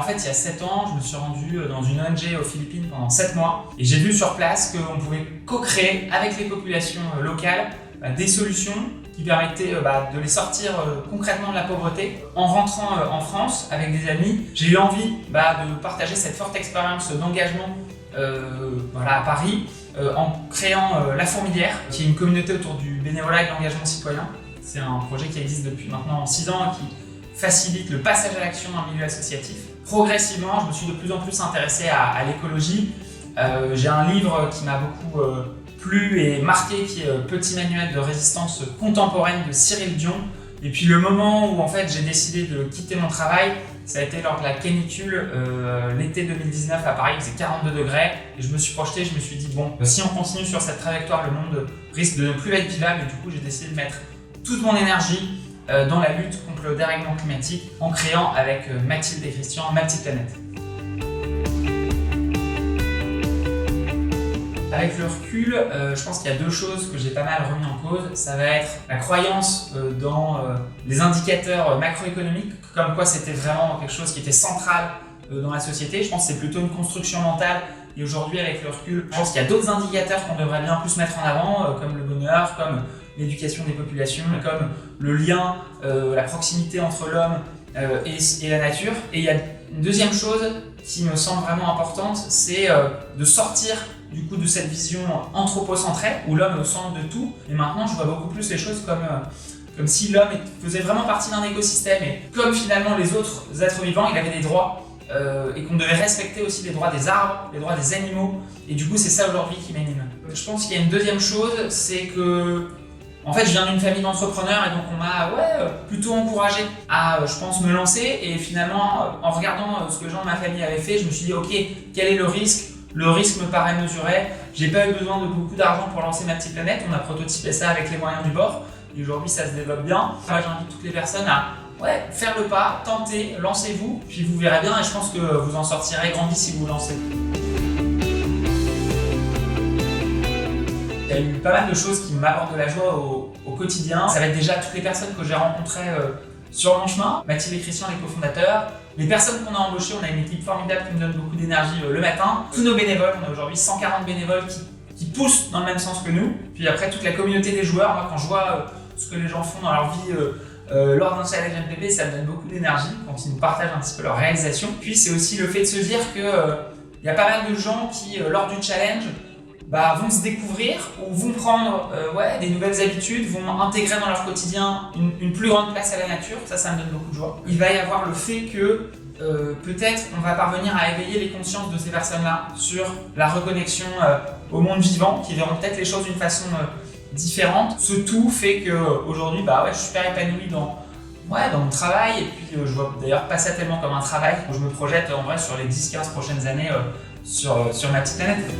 En fait, il y a 7 ans, je me suis rendu dans une ONG aux Philippines pendant 7 mois et j'ai vu sur place qu'on pouvait co-créer avec les populations locales des solutions qui permettaient de les sortir concrètement de la pauvreté. En rentrant en France avec des amis, j'ai eu envie de partager cette forte expérience d'engagement à Paris en créant La Fourmilière, qui est une communauté autour du bénévolat et de l'engagement citoyen. C'est un projet qui existe depuis maintenant 6 ans et qui facilite le passage à l'action dans le milieu associatif. Progressivement, je me suis de plus en plus intéressé à l'écologie. J'ai un livre qui m'a beaucoup plu et marqué, qui est Petit manuel de résistance contemporaine de Cyril Dion. Et puis le moment où en fait j'ai décidé de quitter mon travail, ça a été lors de la canicule, l'été 2019 à Paris, il faisait 42 degrés et je me suis projeté, je me suis dit bon, si on continue sur cette trajectoire, le monde risque de ne plus être vivable, et du coup j'ai décidé de mettre toute mon énergie dans la lutte contre le dérèglement climatique en créant avec Mathilde et Christian Ma Petite Planète. Avec le recul, je pense qu'il y a 2 choses que j'ai pas mal remis en cause. Ça va être la croyance dans les indicateurs macroéconomiques, comme quoi c'était vraiment quelque chose qui était central dans la société. Je pense que c'est plutôt une construction mentale. Et aujourd'hui, avec le recul, je pense qu'il y a d'autres indicateurs qu'on devrait bien plus mettre en avant, comme le bonheur, comme l'éducation des populations, comme le lien, la proximité entre l'homme et la nature. Et il y a une deuxième chose qui me semble vraiment importante, c'est de sortir du coup de cette vision anthropocentrée où l'homme est au centre de tout. Et maintenant, je vois beaucoup plus les choses comme si l'homme faisait vraiment partie d'un écosystème et comme finalement les autres êtres vivants, il avait des droits et qu'on devait respecter aussi les droits des arbres, les droits des animaux. Et du coup, c'est ça aujourd'hui qui m'anime. Je pense qu'il y a une deuxième chose, c'est que en fait, je viens d'une famille d'entrepreneurs et donc on m'a plutôt encouragé à, je pense, me lancer. Et finalement, en regardant ce que les gens de ma famille avaient fait, je me suis dit, ok, quel est le risque ? Le risque me paraît mesuré. J'ai pas eu besoin de beaucoup d'argent pour lancer Ma Petite Planète. On a prototypé ça avec les moyens du bord. Et aujourd'hui, ça se développe bien. Moi, j'invite toutes les personnes à faire le pas, tenter, lancez-vous. Puis vous verrez bien et je pense que vous en sortirez grandi si vous vous lancez. Il y a eu pas mal de choses qui m'apportent de la joie au quotidien. Ça va être déjà toutes les personnes que j'ai rencontrées sur mon chemin. Mathilde et Christian, les cofondateurs. Les personnes qu'on a embauchées, on a une équipe formidable qui me donne beaucoup d'énergie le matin. Tous nos bénévoles, on a aujourd'hui 140 bénévoles qui poussent dans le même sens que nous. Puis après, toute la communauté des joueurs. Moi, quand je vois ce que les gens font dans leur vie lors d'un challenge MPP, ça me donne beaucoup d'énergie quand ils nous partagent un petit peu leur réalisation. Puis c'est aussi le fait de se dire qu'il y a pas mal de gens qui, lors du challenge, vont se découvrir ou vont prendre des nouvelles habitudes, vont intégrer dans leur quotidien une plus grande place à la nature. Ça me donne beaucoup de joie. Il va y avoir le fait que peut-être on va parvenir à éveiller les consciences de ces personnes-là sur la reconnexion au monde vivant, qui verront peut-être les choses d'une façon différente. Ce tout fait qu'aujourd'hui, je suis super épanoui dans mon travail, et puis je vois d'ailleurs pas ça tellement comme un travail. Je me projette en vrai sur les 10-15 prochaines années sur Ma Petite Planète.